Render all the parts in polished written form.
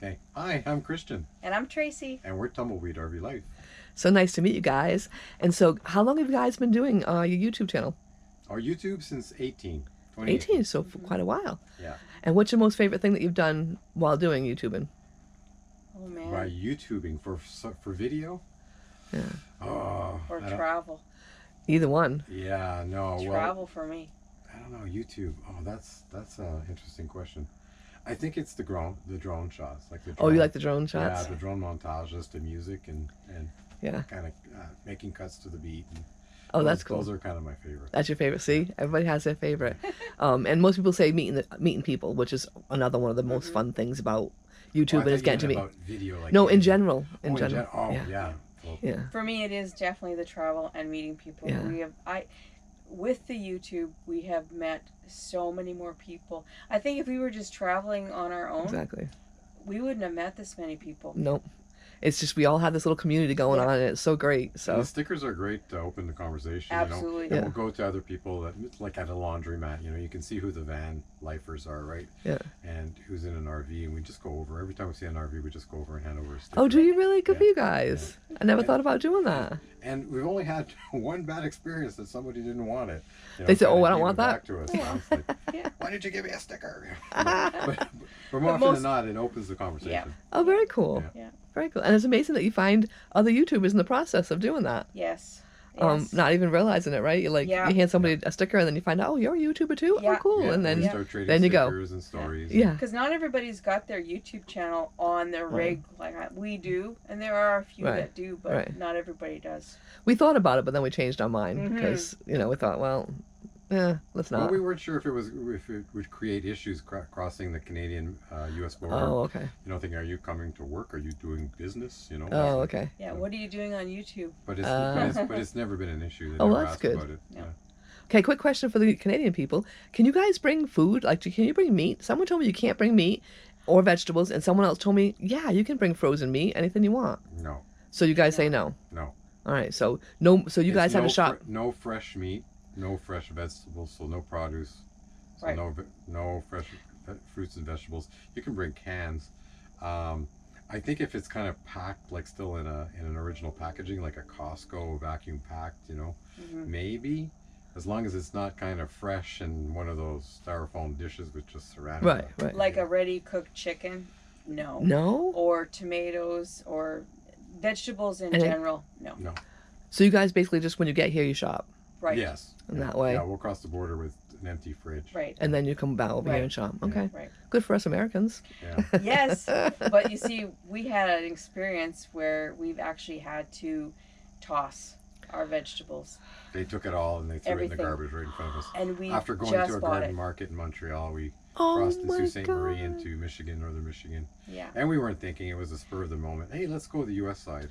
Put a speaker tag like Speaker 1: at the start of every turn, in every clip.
Speaker 1: Okay. Hi, I'm Christian,
Speaker 2: And I'm Tracy.
Speaker 1: and we're Tumbleweed RV Life.
Speaker 3: So nice to meet you guys. And so, how long have you guys been doing your YouTube channel?
Speaker 1: Our YouTube since 2018.
Speaker 3: 18, so for quite a while.
Speaker 1: Yeah.
Speaker 3: And what's your most favorite thing that you've done while doing YouTubing?
Speaker 2: Oh man.
Speaker 1: By YouTubing for video.
Speaker 3: Yeah.
Speaker 1: Oh.
Speaker 2: Or
Speaker 1: I don't-
Speaker 2: travel.
Speaker 3: Either one.
Speaker 1: Yeah. No.
Speaker 2: Travel
Speaker 1: Well,
Speaker 2: for me.
Speaker 1: I don't know. YouTube. Oh, that's an interesting question. I think it's the drone shots, like the.
Speaker 3: Oh,
Speaker 1: Drone,
Speaker 3: you like the drone shots?
Speaker 1: Yeah, the drone montages, the music, and
Speaker 3: Yeah.
Speaker 1: kind of making cuts to the beat. And
Speaker 3: Oh,
Speaker 1: those,
Speaker 3: that's cool.
Speaker 1: Those are kind of my favorite.
Speaker 3: That's your favorite. See, everybody has their favorite. And most people say meeting people, which is another one of the most fun things about YouTube,
Speaker 1: Oh, I
Speaker 3: is
Speaker 1: thought
Speaker 3: getting to
Speaker 1: you
Speaker 3: meet.
Speaker 1: meant about video, like
Speaker 3: No, in
Speaker 1: video.
Speaker 3: general. In
Speaker 1: Oh,
Speaker 3: general.
Speaker 1: Oh,
Speaker 3: yeah.
Speaker 1: yeah. Well,
Speaker 3: Yeah.
Speaker 2: For me, it is definitely the travel and meeting people.
Speaker 3: Yeah.
Speaker 2: With the YouTube, we have met so many more people. I think if we were just traveling on our own,
Speaker 3: Exactly.
Speaker 2: we wouldn't have met this many people.
Speaker 3: Nope. It's just we all have this little community going on, and it's so great.
Speaker 1: And
Speaker 3: So
Speaker 1: the stickers are great to open the conversation.
Speaker 2: Absolutely.
Speaker 1: You know?
Speaker 3: Yeah.
Speaker 1: And we'll go to other people that, like at a laundromat, you can see who the van lifers are, right?
Speaker 3: yeah.
Speaker 1: And who's in an RV, and we just go over. Every time we see an RV, we just go over and hand over a sticker.
Speaker 3: Oh, do you really? Good for
Speaker 1: Yeah.
Speaker 3: you guys. I never thought about doing that.
Speaker 1: And we've only had one bad experience that somebody didn't want it.
Speaker 3: They said,
Speaker 1: kinda
Speaker 3: "Oh, I don't
Speaker 1: gave
Speaker 3: want
Speaker 1: it back
Speaker 3: that."
Speaker 1: to us. And I was like,
Speaker 2: Yeah.
Speaker 1: why did you give me a sticker? but more often
Speaker 2: most-
Speaker 1: than not, it opens the conversation.
Speaker 3: Oh, very cool.
Speaker 2: Yeah.
Speaker 3: Very cool. And it's amazing that you find other YouTubers in the process of doing that.
Speaker 2: Yes. Yes.
Speaker 3: Not even realizing it, right? You
Speaker 2: Yeah.
Speaker 3: you hand somebody a sticker and then you find out, oh, you're a YouTuber too?
Speaker 2: Yeah.
Speaker 3: Oh, cool.
Speaker 1: Yeah,
Speaker 3: And then,
Speaker 1: we
Speaker 2: Yeah.
Speaker 1: start trading
Speaker 3: then you go.
Speaker 1: stickers and stories.
Speaker 3: yeah.
Speaker 2: Because not everybody's got their YouTube channel on their rig like we do, and there are a few
Speaker 3: Right.
Speaker 2: that do, but
Speaker 3: Right.
Speaker 2: not everybody does.
Speaker 3: We thought about it, but then we changed our mind
Speaker 2: Mhm.
Speaker 3: because, we thought, well, let's
Speaker 1: Well,
Speaker 3: not.
Speaker 1: we weren't sure if it would create issues crossing the Canadian U.S. border.
Speaker 3: Oh, okay.
Speaker 1: Thinking, are you coming to work? Are you doing business?
Speaker 3: Oh, okay.
Speaker 2: Yeah. What are you doing on YouTube?
Speaker 1: But it's never been an issue. They
Speaker 3: Oh,
Speaker 1: never
Speaker 3: that's
Speaker 1: asked
Speaker 3: good.
Speaker 1: about it.
Speaker 2: No.
Speaker 1: Yeah.
Speaker 3: Okay, quick question for the Canadian people. Can you guys bring food? Like, can you bring meat? Someone told me you can't bring meat or vegetables, and someone else told me, yeah, you can bring frozen meat, anything you want.
Speaker 1: No,
Speaker 3: So you guys say no.
Speaker 1: no.
Speaker 3: All right, so no. So you
Speaker 1: It's
Speaker 3: guys have
Speaker 1: no
Speaker 3: a shop.
Speaker 1: no fresh meat, no fresh vegetables, so no produce, so
Speaker 2: Right.
Speaker 1: no fresh fruits and vegetables. You can bring cans. I think if it's kind of packed, like still in an original packaging, like a Costco vacuum packed, maybe. As long as it's not kind of fresh in one of those styrofoam dishes with just ceramic.
Speaker 3: Right.
Speaker 2: Like a ready cooked chicken? No.
Speaker 3: No.
Speaker 2: Or tomatoes or vegetables in
Speaker 3: And it-
Speaker 2: general? No.
Speaker 1: No.
Speaker 3: So you guys basically just when you get here, you shop,
Speaker 2: Right.
Speaker 1: Yes.
Speaker 3: and that way,
Speaker 1: Yeah, we'll cross the border with an empty fridge.
Speaker 2: Right.
Speaker 3: and then you come back over here
Speaker 2: Right.
Speaker 3: and shop. Okay,
Speaker 2: Right.
Speaker 3: good for us Americans.
Speaker 1: Yeah.
Speaker 2: Yes. But you see, we had an experience where we've actually had to toss our vegetables.
Speaker 1: They took it all and they threw it in
Speaker 2: Everything.
Speaker 1: the garbage right in front of us.
Speaker 2: And we
Speaker 1: After going
Speaker 2: just
Speaker 1: to a
Speaker 2: bought
Speaker 1: garden
Speaker 2: it.
Speaker 1: market in Montreal, we
Speaker 3: Oh
Speaker 1: crossed the
Speaker 3: my
Speaker 1: Sault Ste. Marie
Speaker 3: God.
Speaker 1: into Michigan, northern Michigan.
Speaker 2: Yeah.
Speaker 1: And we weren't thinking, it was a spur of the moment. Hey, let's go to the U.S. side.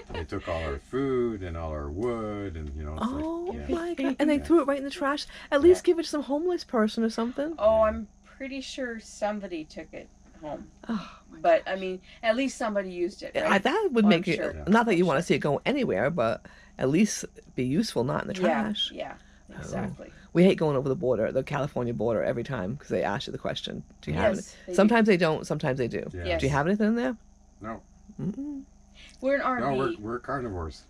Speaker 1: And they took all our food and all our wood, and it's
Speaker 3: Oh
Speaker 1: like, yeah.
Speaker 3: my God! And they
Speaker 1: Yeah.
Speaker 3: threw it right in the trash. At least give it to some homeless person or something.
Speaker 2: Oh, I'm pretty sure somebody took it home.
Speaker 3: Oh,
Speaker 2: But I mean, at least somebody used it. Right?
Speaker 3: that would
Speaker 2: Oh,
Speaker 3: make
Speaker 2: I'm
Speaker 3: it.
Speaker 2: sure.
Speaker 3: Not that you
Speaker 2: I'm
Speaker 3: want to
Speaker 2: sure.
Speaker 3: see it go anywhere, but at least be useful, not in the trash.
Speaker 2: Yeah. Exactly.
Speaker 3: We hate going over the border, the California border, every time because they ask you the question. Do you have
Speaker 2: Yes,
Speaker 3: it?
Speaker 2: they do.
Speaker 3: Sometimes they don't. Sometimes they do.
Speaker 1: Yeah.
Speaker 2: Yes.
Speaker 3: Do you have anything in there?
Speaker 1: No,
Speaker 2: We're an RV.
Speaker 1: no, we're carnivores.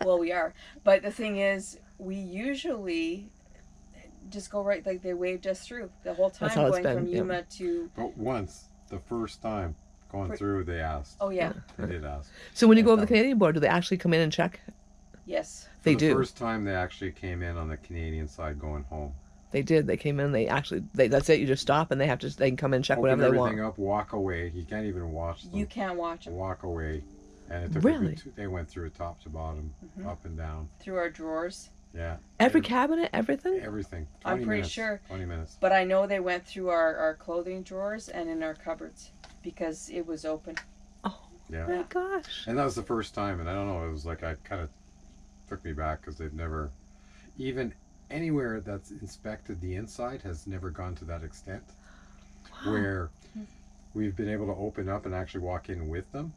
Speaker 2: Well, we are. But the thing is, we usually just go right, like they waved us through the whole time
Speaker 3: That's how it's
Speaker 2: going from
Speaker 3: been, yeah.
Speaker 2: Yuma to.
Speaker 1: But once, the first time going through, they asked.
Speaker 2: Oh, yeah.
Speaker 1: They did ask.
Speaker 3: So when you go
Speaker 1: Yeah,
Speaker 3: over the
Speaker 1: that was-
Speaker 3: Canadian border, do they actually come in and check?
Speaker 2: Yes.
Speaker 3: They
Speaker 1: For the
Speaker 3: do.
Speaker 1: first time, they actually came in on the Canadian side going home.
Speaker 3: They did. They came in. That's it. You just stop and they can come in and check
Speaker 1: Open
Speaker 3: whatever they
Speaker 1: everything
Speaker 3: want.
Speaker 1: up, walk away. You can't even watch them.
Speaker 2: You can't watch them
Speaker 1: Walk away. And it took
Speaker 3: Really?
Speaker 1: they went through it top to bottom, up and down.
Speaker 2: through our drawers.
Speaker 1: Yeah.
Speaker 3: Every cabinet, everything.
Speaker 1: Everything.
Speaker 2: I'm
Speaker 1: 20
Speaker 2: pretty
Speaker 1: minutes,
Speaker 2: sure.
Speaker 1: 20 minutes.
Speaker 2: But I know they went through our clothing drawers and in our cupboards because it was open.
Speaker 3: Oh
Speaker 1: Yeah.
Speaker 3: my gosh!
Speaker 1: And that was the first time, and I don't know, it was like I kind of took me back because they've never, even anywhere that's inspected the inside has never gone to that extent where we've been able to open up and actually walk in with them.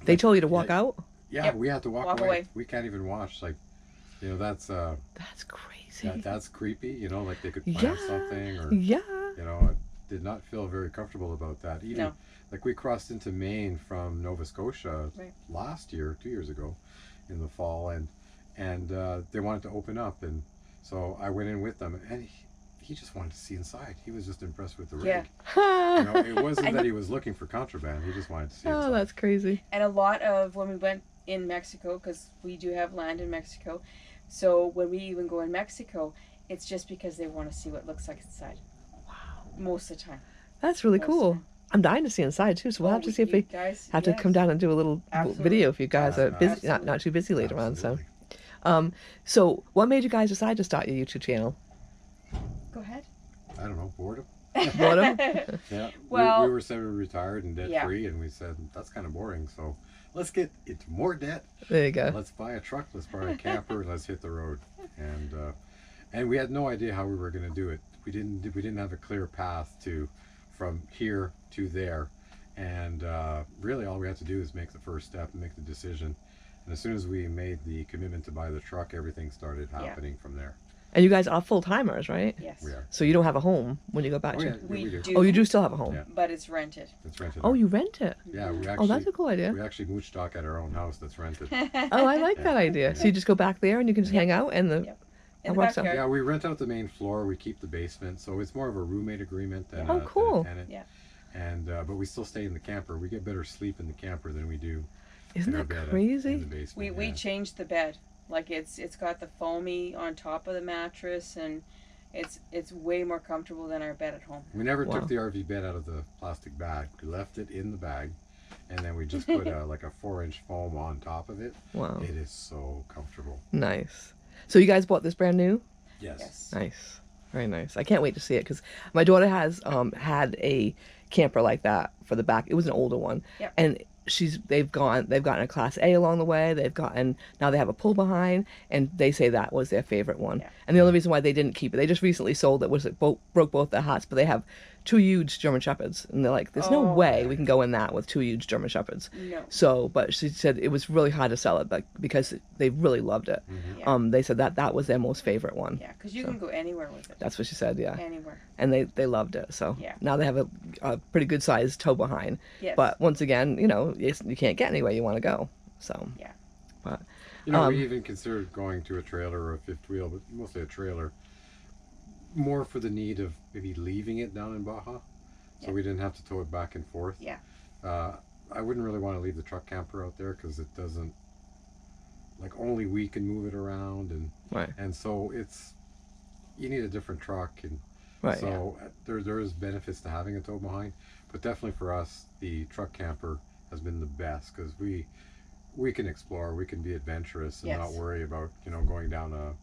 Speaker 3: They told you to walk out.
Speaker 1: Yeah,
Speaker 2: Yep.
Speaker 1: we had to walk
Speaker 2: Walk
Speaker 1: away.
Speaker 2: away.
Speaker 1: We can't even watch. Like, that's
Speaker 3: That's crazy.
Speaker 1: that's creepy. Like they could plant
Speaker 3: Yeah.
Speaker 1: something or
Speaker 3: Yeah.
Speaker 1: did not feel very comfortable about that. Even
Speaker 2: No.
Speaker 1: like we crossed into Maine from Nova Scotia
Speaker 2: Right.
Speaker 1: last year, 2 years ago, in the fall, and they wanted to open up, and so I went in with them, and he just wanted to see inside. He was just impressed with the rig.
Speaker 2: Yeah.
Speaker 1: You know, it wasn't that he was looking for contraband. He just wanted to see
Speaker 3: Oh,
Speaker 1: inside.
Speaker 3: that's crazy.
Speaker 2: And a lot of when we went in Mexico, because we do have land in Mexico, so when we even go in Mexico, it's just because they want to see what it looks like inside. Wow. Most of the time.
Speaker 3: That's really
Speaker 2: Most
Speaker 3: cool.
Speaker 2: time.
Speaker 3: I'm dying to see inside too, so we'll have to see if
Speaker 2: you
Speaker 3: we
Speaker 2: guys
Speaker 3: have to come down and do a little
Speaker 2: Absolutely.
Speaker 3: video if you guys are busy,
Speaker 2: Absolutely.
Speaker 3: not too busy later on. So,
Speaker 1: Absolutely.
Speaker 3: so what made you guys decide to start your YouTube channel?
Speaker 2: Go ahead.
Speaker 1: I don't know, boredom.
Speaker 3: Boredom?
Speaker 1: Yeah.
Speaker 2: Well-
Speaker 1: we were semi-retired and debt-free, and we said that's kind of boring. So let's get into more debt.
Speaker 3: There you go.
Speaker 1: Let's buy a truck. Let's buy a camper. And let's hit the road. And we had no idea how we were going to do it. We didn't have a clear path from here to there. And really, all we had to do is make the first step and make the decision. And as soon as we made the commitment to buy the truck, everything started happening from there.
Speaker 3: And you guys are full timers, right?
Speaker 2: Yes.
Speaker 1: We are.
Speaker 3: So you don't have a home when you go back
Speaker 1: Oh
Speaker 3: to.
Speaker 1: yeah,
Speaker 2: We
Speaker 1: do.
Speaker 2: do.
Speaker 3: Oh, you do still have a home.
Speaker 1: Yeah.
Speaker 2: But it's rented.
Speaker 1: It's rented.
Speaker 3: Oh,
Speaker 1: out.
Speaker 3: you rent it.
Speaker 1: Yeah, we
Speaker 3: Oh,
Speaker 1: actually.
Speaker 3: that's a cool idea.
Speaker 1: We actually mooch dock at our own house that's rented.
Speaker 3: Oh, I like
Speaker 1: Yeah.
Speaker 3: that idea. So you just go back there and you can just hang out and the.
Speaker 2: Yep.
Speaker 3: That
Speaker 2: In the
Speaker 3: works out.
Speaker 2: backyard.
Speaker 1: Yeah, we rent out the main floor. We keep the basement, so it's more of a roommate agreement than,
Speaker 3: Oh,
Speaker 1: than
Speaker 3: cool.
Speaker 1: a tenant.
Speaker 2: Yeah.
Speaker 1: And but we still stay in the camper. We get better sleep in the camper than we do
Speaker 3: Isn't
Speaker 1: in our
Speaker 3: that
Speaker 1: bed in the
Speaker 3: crazy?
Speaker 1: basement.
Speaker 2: We
Speaker 1: yeah.
Speaker 2: changed the bed. Like it's got the foamy on top of the mattress, and it's way more comfortable than our bed at home.
Speaker 1: We never
Speaker 3: Wow.
Speaker 1: took the RV bed out of the plastic bag. We left it in the bag, and then we just put like a 4-inch foam on top of it.
Speaker 3: Wow.
Speaker 1: It is so comfortable.
Speaker 3: Nice. So you guys bought this brand new?
Speaker 1: Yes.
Speaker 2: Yes.
Speaker 3: Nice. Very nice. I can't wait to see it because my daughter has had a camper like that for the back. It was an older one.
Speaker 2: Yep.
Speaker 3: And they've gotten a class A along the way. Now they have a pull behind, and they say that was their favorite one.
Speaker 2: Yeah.
Speaker 3: And the only reason why they didn't keep it, they just recently sold it, was it broke both their hearts, but they have 2 huge German Shepherds, and they're like, there's no
Speaker 2: Oh.
Speaker 3: way we can go in that with 2 huge German Shepherds.
Speaker 2: No.
Speaker 3: So, but she said it was really hard to sell it, but because they really loved it.
Speaker 2: Yeah.
Speaker 3: They said that was their most favorite one.
Speaker 2: Yeah, because you can go anywhere with it.
Speaker 3: That's what she said, yeah.
Speaker 2: Anywhere.
Speaker 3: And they loved it. So
Speaker 2: Yeah.
Speaker 3: now they have a pretty good sized tow behind.
Speaker 2: Yes.
Speaker 3: But once again, you can't get anywhere you want to go. So
Speaker 2: Yeah.
Speaker 3: But
Speaker 1: You know,
Speaker 3: Um,
Speaker 1: we even considered going to a trailer or a fifth wheel, but mostly a trailer, more for the need of maybe leaving it down in Baja, so
Speaker 2: Yeah.
Speaker 1: we didn't have to tow it back and forth.
Speaker 2: Yeah.
Speaker 1: I wouldn't really want to leave the truck camper out there because it doesn't, like, only we can move it around,
Speaker 3: right,
Speaker 1: and so you need a different truck, and
Speaker 3: right.
Speaker 1: so there is benefits to having a tow behind, but definitely for us, the truck camper has been the best because we can explore, we can be adventurous, and not
Speaker 2: Yes.
Speaker 1: worry about going down a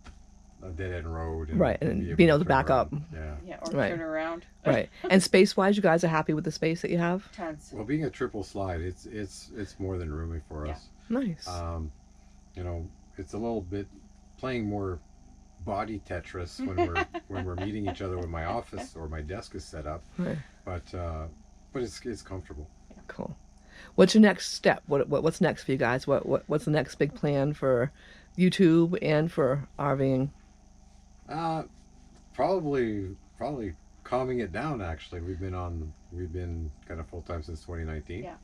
Speaker 1: dead end road, and,
Speaker 3: Right, and being able to
Speaker 1: turn
Speaker 3: back up.
Speaker 1: around. Yeah.
Speaker 2: Yeah, or
Speaker 3: Right.
Speaker 2: turn around.
Speaker 3: Right. And space wise, you guys are happy with the space that you have?
Speaker 2: Tons.
Speaker 1: Well, being a triple slide, it's more than roomy for
Speaker 2: Yeah.
Speaker 1: us.
Speaker 3: Nice.
Speaker 1: It's a little bit playing more body Tetris when we're meeting each other when my office or my desk is set up,
Speaker 3: Right.
Speaker 1: but it's comfortable.
Speaker 3: Cool. What's your next step? What's next for you guys? What's the next big plan for YouTube and for RVing?
Speaker 1: Probably calming it down. Actually, we've been kind of full time since 2019.
Speaker 2: Yeah.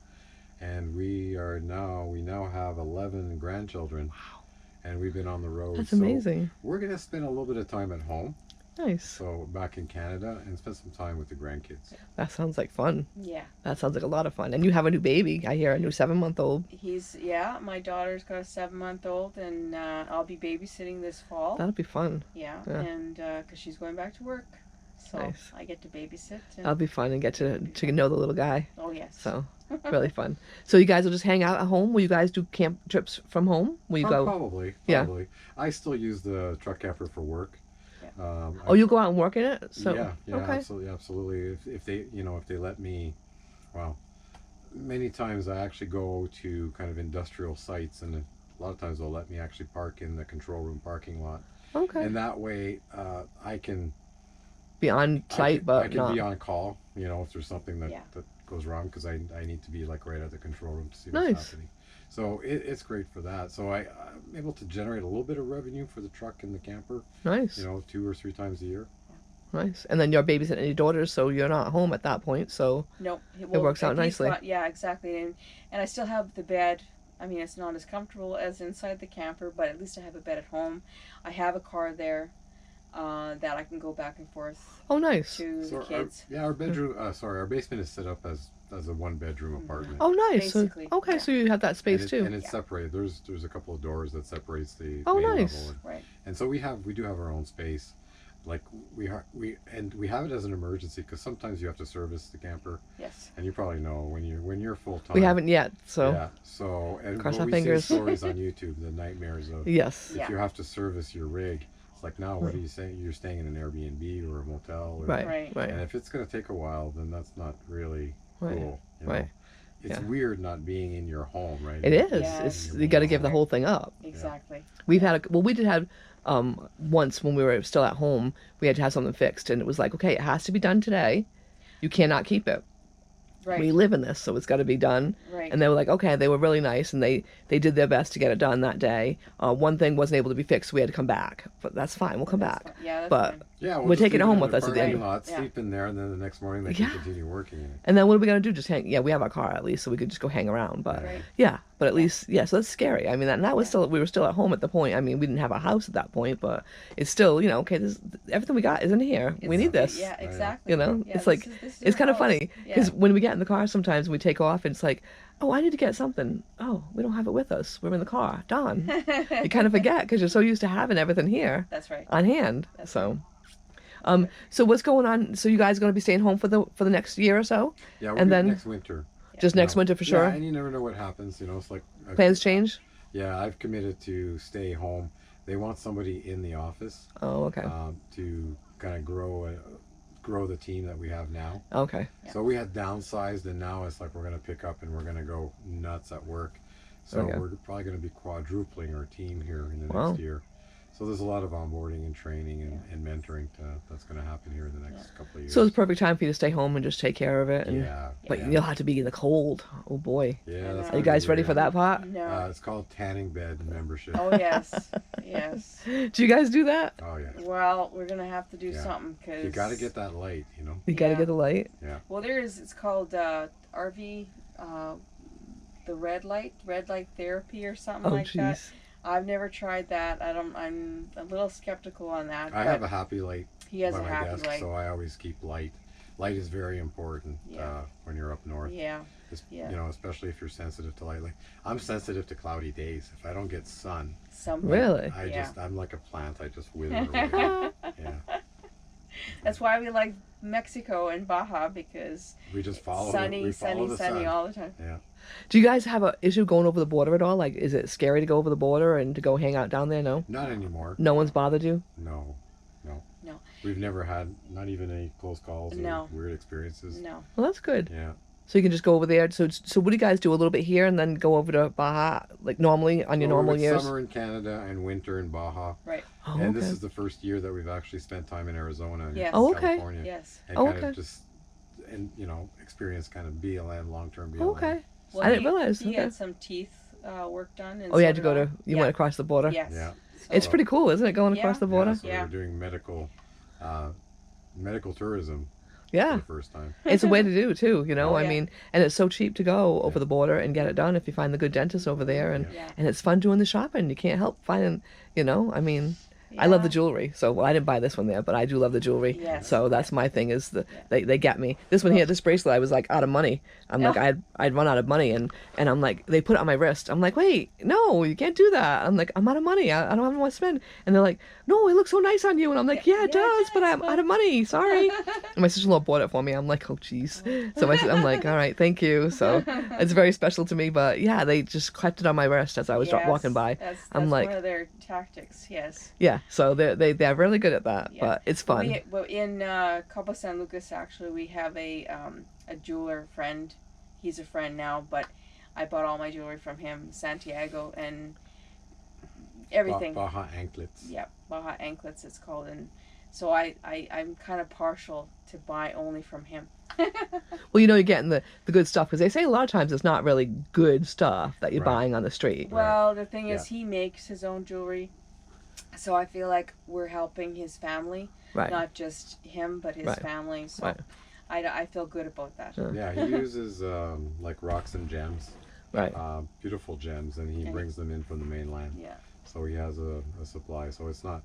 Speaker 1: And we now have 11 grandchildren.
Speaker 3: Wow.
Speaker 1: And we've been on the road.
Speaker 3: That's
Speaker 1: so
Speaker 3: amazing.
Speaker 1: we're gonna spend a little bit of time at home,
Speaker 3: Nice.
Speaker 1: so back in Canada, and spend some time with the grandkids.
Speaker 3: That sounds like fun.
Speaker 2: Yeah.
Speaker 3: That sounds like a lot of fun. And you have a new baby. I hear a new 7-month-old.
Speaker 2: My daughter's got a 7-month-old, and I'll be babysitting this fall.
Speaker 3: That'll be fun.
Speaker 2: Yeah,
Speaker 3: Yeah.
Speaker 2: and because she's going back to work, so
Speaker 3: Nice.
Speaker 2: I get to babysit. And,
Speaker 3: That'll be fun and get to know the little guy.
Speaker 2: oh yes.
Speaker 3: So really fun. So you guys will just hang out at home? Will you guys do camp trips from home? Will you go?
Speaker 1: Probably.
Speaker 3: Yeah.
Speaker 1: I still use the truck camper for work.
Speaker 3: Oh, you go out and work in it? So
Speaker 1: yeah,
Speaker 3: okay.
Speaker 1: absolutely. If they let me, well, many times I actually go to kind of industrial sites, and a lot of times they'll let me actually park in the control room parking lot,
Speaker 3: Okay.
Speaker 1: and that way I can
Speaker 3: Be on site, but
Speaker 1: I can
Speaker 3: not.
Speaker 1: be on call. If there's something that
Speaker 2: Yeah.
Speaker 1: goes wrong, because I need to be like right at the control room to see
Speaker 3: Nice.
Speaker 1: what's happening. So it's great for that. So I'm able to generate a little bit of revenue for the truck and the camper.
Speaker 3: Nice.
Speaker 1: 2 or 3 times a year.
Speaker 3: Nice. And then you're babysitting your daughters, so you're not home at that point. So
Speaker 2: No,
Speaker 3: works out
Speaker 2: he's
Speaker 3: nicely.
Speaker 2: yeah, exactly. And I still have the bed. I mean, it's not as comfortable as inside the camper, but at least I have a bed at home. I have a car there that I can go back and forth
Speaker 3: oh, nice.
Speaker 2: to the kids.
Speaker 1: Our bedroom. Our basement is set up as a 1 bedroom apartment.
Speaker 3: Oh, nice. So,
Speaker 2: Basically,
Speaker 3: okay,
Speaker 2: yeah.
Speaker 3: so you have that space
Speaker 1: and
Speaker 3: too.
Speaker 1: and it's
Speaker 2: Yeah.
Speaker 1: separated. There's a couple of doors that separates the
Speaker 3: Oh,
Speaker 1: main
Speaker 3: nice.
Speaker 1: level,
Speaker 2: Right.
Speaker 1: and so we do have our own space. Like we have it as an emergency because sometimes you have to service the camper,
Speaker 2: Yes.
Speaker 1: and you probably know when you're full time.
Speaker 3: We haven't yet, so
Speaker 1: Yeah. So and
Speaker 3: Cross
Speaker 1: but
Speaker 3: our
Speaker 1: we
Speaker 3: fingers.
Speaker 1: see stories on YouTube, the nightmares of
Speaker 3: yes.
Speaker 1: if
Speaker 2: Yeah.
Speaker 1: you have to service your rig. It's like now, what are you saying? You're staying in an Airbnb or a motel, or,
Speaker 3: Right.
Speaker 2: Right.
Speaker 3: Right.
Speaker 1: And if it's going to take a while, then that's not really
Speaker 3: Right.
Speaker 1: cool. You know?
Speaker 3: Right.
Speaker 1: It's
Speaker 3: Yeah.
Speaker 1: weird not being in your home, right?
Speaker 3: It is.
Speaker 2: Yeah.
Speaker 3: It's you got to give the whole thing up.
Speaker 2: Exactly.
Speaker 3: We've had we did have once when we were still at home, we had to have something fixed, and it was like, okay, it has to be done today. You cannot keep it.
Speaker 2: Right.
Speaker 3: We live in this, so it's got to be done.
Speaker 2: Right.
Speaker 3: And they were like, okay, they were really nice, and they did their best to get it done that day. One thing wasn't able to be fixed, so we had to come back, but that's fine. We'll come back.
Speaker 2: Yeah, that's
Speaker 3: But
Speaker 2: fine.
Speaker 1: Yeah,
Speaker 3: We're
Speaker 1: just
Speaker 3: taking it
Speaker 1: leave
Speaker 3: home
Speaker 1: in
Speaker 3: with
Speaker 1: the
Speaker 3: us at the end.
Speaker 1: parking lot,
Speaker 2: Yeah.
Speaker 1: sleep in there, and then the next morning they
Speaker 3: Yeah.
Speaker 1: can continue working in it.
Speaker 3: And then what are we gonna do? Just hang? Yeah, we have our car at least, so we could just go hang around. But
Speaker 2: Right.
Speaker 3: yeah, but at least yeah. So that's scary. I mean, that was still we were still at home at the point. I mean, we didn't have a house at that point, but it's still okay. This everything we got is in here. We need this.
Speaker 2: Yeah, exactly.
Speaker 3: You know,
Speaker 2: Yeah,
Speaker 3: it's like
Speaker 2: this is
Speaker 3: it's kind of
Speaker 2: your house.
Speaker 3: funny because when we get in the car, sometimes we take off and it's like, oh, I need to get something. Oh, we don't have it with us. We're in the car. Darn.
Speaker 2: Yeah.
Speaker 3: You kind of forget because you're so used to having everything here
Speaker 2: That's right.
Speaker 3: on hand.
Speaker 2: That's
Speaker 3: So. So what's going on? So you guys going to be staying home for the next year or so?
Speaker 1: Yeah,
Speaker 3: And
Speaker 1: we'll
Speaker 3: then-
Speaker 1: next winter.
Speaker 3: Just next winter for sure.
Speaker 1: Yeah, and you never know what happens. It's like
Speaker 3: Plans change?
Speaker 1: Yeah, I've committed to stay home. They want somebody in the office
Speaker 3: Oh, okay.
Speaker 1: to kind of grow the team that we have now.
Speaker 3: Okay.
Speaker 2: Yeah.
Speaker 1: So we had downsized, and now it's like we're going to pick up and we're going to go nuts at work. So
Speaker 3: Okay.
Speaker 1: we're probably going to be quadrupling our team here in the
Speaker 3: Wow.
Speaker 1: next year. So there's a lot of onboarding and training and mentoring that's going to happen here in the next couple of years.
Speaker 3: So it's perfect time for you to stay home and just take care of it. And,
Speaker 1: yeah.
Speaker 3: But
Speaker 1: yeah.
Speaker 3: you'll have to be in the cold. Oh boy.
Speaker 1: Yeah, that's
Speaker 2: Are
Speaker 3: Are you
Speaker 1: gonna
Speaker 3: guys
Speaker 1: be
Speaker 3: ready
Speaker 1: weird.
Speaker 3: for that part?
Speaker 2: No.
Speaker 1: It's called tanning bed membership.
Speaker 2: Oh yes. Yes.
Speaker 3: Do you guys do that?
Speaker 1: Oh yeah.
Speaker 2: Well, we're gonna have to do
Speaker 1: Yeah.
Speaker 2: something because
Speaker 1: You got to get that light,
Speaker 3: You got to
Speaker 2: Yeah.
Speaker 3: get the light.
Speaker 2: Well, it's called RV, the red light therapy or something
Speaker 3: Oh,
Speaker 2: like that.
Speaker 3: jeez.
Speaker 2: I've never tried that. I'm a little skeptical on that.
Speaker 1: I
Speaker 2: but
Speaker 1: have a happy light
Speaker 2: he has
Speaker 1: by
Speaker 2: a
Speaker 1: my
Speaker 2: happy
Speaker 1: desk,
Speaker 2: light.
Speaker 1: so I always keep light. Light is very important
Speaker 2: Yeah.
Speaker 1: when you're up north.
Speaker 2: Yeah.
Speaker 1: Just,
Speaker 2: Yeah.
Speaker 1: Especially if you're sensitive to light. Like I'm sensitive to cloudy days. If I don't get sun,
Speaker 2: Something.
Speaker 3: Really?
Speaker 1: I'm like a plant. I just wither away. Yeah.
Speaker 2: That's why we like Mexico and Baja because
Speaker 1: We just follow
Speaker 2: sunny,
Speaker 1: we follow the
Speaker 2: sunny
Speaker 1: sun.
Speaker 2: all the time.
Speaker 1: Yeah.
Speaker 3: Do you guys have a issue going over the border at all? Like, is it scary to go over the border and to go hang out down there? No?
Speaker 1: Not anymore.
Speaker 3: No one's bothered you?
Speaker 1: No.
Speaker 2: No.
Speaker 1: We've never had not even any close calls
Speaker 2: No.
Speaker 1: or weird experiences.
Speaker 2: No.
Speaker 3: Well, that's good.
Speaker 1: Yeah.
Speaker 3: So you can just go over there. So what do you guys do? A little bit here and then go over to Baja, like normally on your
Speaker 1: Well,
Speaker 3: normal
Speaker 1: it's
Speaker 3: years?
Speaker 1: Summer in Canada and winter in Baja.
Speaker 2: Right.
Speaker 3: Oh,
Speaker 1: And
Speaker 3: okay.
Speaker 1: this is the first year that we've actually spent time in Arizona and
Speaker 2: Yes.
Speaker 3: Oh, okay.
Speaker 1: California.
Speaker 2: Yes.
Speaker 1: And
Speaker 3: Oh,
Speaker 1: kind
Speaker 3: okay.
Speaker 1: of just experience kind of BLM, long-term BLM.
Speaker 3: Okay.
Speaker 2: Well,
Speaker 3: I didn't realize.
Speaker 2: He
Speaker 3: Okay.
Speaker 2: had some teeth work done. And
Speaker 3: Oh, you
Speaker 2: so
Speaker 3: had to
Speaker 2: did
Speaker 3: go
Speaker 2: I.
Speaker 3: to, you
Speaker 2: Yeah.
Speaker 3: went across the border?
Speaker 2: Yes.
Speaker 1: Yeah.
Speaker 2: So-
Speaker 3: It's pretty cool, isn't it, going
Speaker 2: Yeah.
Speaker 3: across the border?
Speaker 1: Yeah, so
Speaker 2: Yeah.
Speaker 1: we're doing medical tourism
Speaker 3: Yeah.
Speaker 1: for the first time.
Speaker 3: It's a way to do too,
Speaker 2: Oh,
Speaker 3: I
Speaker 2: yeah.
Speaker 3: mean, and it's so cheap to go over the border and get it done if you find the good dentist over there, and
Speaker 2: Yeah.
Speaker 3: and it's fun doing the shopping. You can't help finding, I mean, I love the
Speaker 2: Yeah.
Speaker 3: jewelry. So well, I didn't buy this one there, but I do love the jewelry.
Speaker 2: Yes.
Speaker 3: So that's my thing is they get me. This one here, this bracelet, I was like out of money. I'm like I'd run out of money, and I'm like they put it on my wrist. I'm like, wait, no, you can't do that. I'm like I'm out of money. I don't have more to spend. And they're like, no, it looks so nice on you. And I'm like, yeah, it does, but I'm out of money. Sorry. And my sister-in-law bought it for me. I'm like, oh jeez. So I'm like, all right, thank you. So it's very special to me. But yeah, they just kept it on my wrist as I was
Speaker 2: Yes,
Speaker 3: walking by.
Speaker 2: That's
Speaker 3: I'm like,
Speaker 2: one of their tactics. Yes.
Speaker 3: yeah. So they're really good at that.
Speaker 2: Yeah.
Speaker 3: But it's fun.
Speaker 2: Well, in Cabo San Lucas, actually, we have a jeweler friend. He's a friend now, but I bought all my jewelry from him, Santiago, and everything.
Speaker 1: Baja anklets.
Speaker 2: Yeah, Baja anklets it's called, and so I'm kind of partial to buy only from him.
Speaker 3: Well, you're getting the good stuff because they say a lot of times it's not really good stuff that you're
Speaker 1: Right.
Speaker 3: buying on the street.
Speaker 2: Well, the thing is,
Speaker 1: Yeah.
Speaker 2: he makes his own jewelry, so I feel like we're helping his family.
Speaker 3: Right.
Speaker 2: not just him but his
Speaker 3: Right.
Speaker 2: family. So
Speaker 3: Right.
Speaker 2: I feel good about that.
Speaker 3: Yeah.
Speaker 1: Yeah, he uses like rocks and gems,
Speaker 3: Right.
Speaker 1: beautiful gems, and he
Speaker 2: And-
Speaker 1: brings them in from the mainland.
Speaker 2: Yeah.
Speaker 1: So he has a supply. So it's not,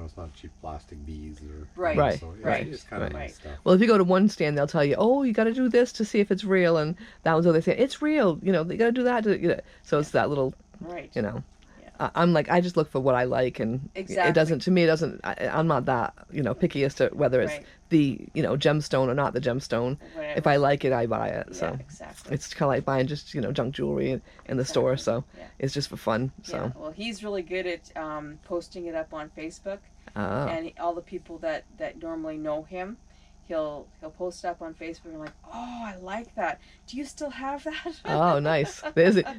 Speaker 1: it's not cheap plastic beads or
Speaker 2: Right.
Speaker 3: Right,
Speaker 1: So it's,
Speaker 2: right,
Speaker 1: it's kind of
Speaker 3: right.
Speaker 1: nice stuff.
Speaker 3: Well, if you go to one stand, they'll tell you, "Oh, you got to do this to see if it's real," and that one's other thing. It's real, you got to do that. So it's that little,
Speaker 2: Right.
Speaker 3: you know.
Speaker 2: Yeah.
Speaker 3: I'm like, I just look for what I like, and
Speaker 2: Exactly.
Speaker 3: it doesn't. To me, it doesn't. I'm not that picky as to whether it's
Speaker 2: Right.
Speaker 3: the gemstone or not the gemstone.
Speaker 2: Whatever.
Speaker 3: If I like it, I buy it.
Speaker 2: Yeah,
Speaker 3: So
Speaker 2: exactly.
Speaker 3: it's kind of like buying just junk jewelry in the store. So
Speaker 2: Yeah.
Speaker 3: it's just for fun.
Speaker 2: Yeah.
Speaker 3: So
Speaker 2: Well, he's really good at posting it up on Facebook,
Speaker 3: uh,
Speaker 2: and all the people that normally know him, he'll post it up on Facebook and like, oh, I like that. Do you still have that?
Speaker 3: oh, nice.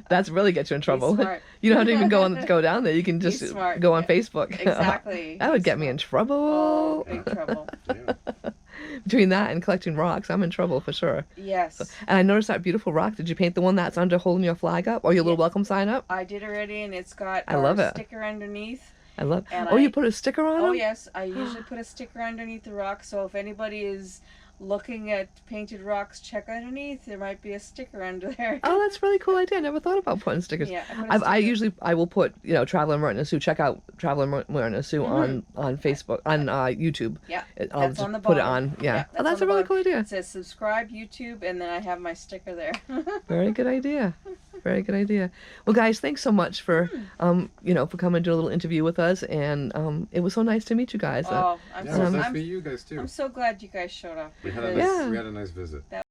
Speaker 3: That's really get you in trouble.
Speaker 2: He's smart.
Speaker 3: You don't have to even go down there. You can just
Speaker 2: He's smart,
Speaker 3: go on
Speaker 2: yeah.
Speaker 3: Facebook.
Speaker 2: Exactly.
Speaker 3: That would
Speaker 2: He's
Speaker 3: get me in
Speaker 2: smart.
Speaker 3: trouble.
Speaker 2: Oh, big trouble.
Speaker 1: Yeah.
Speaker 3: Between that and collecting rocks, I'm in trouble for sure.
Speaker 2: Yes.
Speaker 3: And I noticed that beautiful rock. Did you paint the one that's under holding your flag up or your little
Speaker 2: Yeah.
Speaker 3: welcome sign up?
Speaker 2: I did already, and it's got
Speaker 3: I love
Speaker 2: our
Speaker 3: it.
Speaker 2: sticker underneath.
Speaker 3: I love.
Speaker 2: And
Speaker 3: Oh, you
Speaker 2: I-
Speaker 3: put a sticker on
Speaker 2: Oh
Speaker 3: them?
Speaker 2: yes, I usually put a sticker underneath the rock, so if anybody is looking at painted rocks, check underneath. There might be a sticker under there.
Speaker 3: Oh, that's a really cool idea. I never thought about putting stickers.
Speaker 2: Yeah, I put a
Speaker 3: I
Speaker 2: sticker.
Speaker 3: usually will put Traveler Merton and Sue. Check out Traveler Merton and Sue on Facebook on YouTube.
Speaker 2: Yeah,
Speaker 3: I'll
Speaker 2: that's
Speaker 3: just
Speaker 2: on the
Speaker 3: put it
Speaker 2: bottom.
Speaker 3: on. Yeah.
Speaker 2: Yeah,
Speaker 3: Oh, that's
Speaker 2: on
Speaker 3: a
Speaker 2: the
Speaker 3: really
Speaker 2: bottom.
Speaker 3: cool idea.
Speaker 2: It says subscribe YouTube, and then I have my sticker there.
Speaker 3: Very good idea. Very good idea. Well, guys, thanks so much for for coming and do a little interview with us, and it was so nice to meet you guys.
Speaker 2: Oh, I'm
Speaker 1: Yeah,
Speaker 2: so
Speaker 1: it was nice to
Speaker 2: I'm,
Speaker 1: meet you guys too.
Speaker 2: I'm so glad you guys showed up.
Speaker 1: We had a
Speaker 2: because
Speaker 1: nice,
Speaker 3: Yeah.
Speaker 1: we had a nice visit.
Speaker 2: that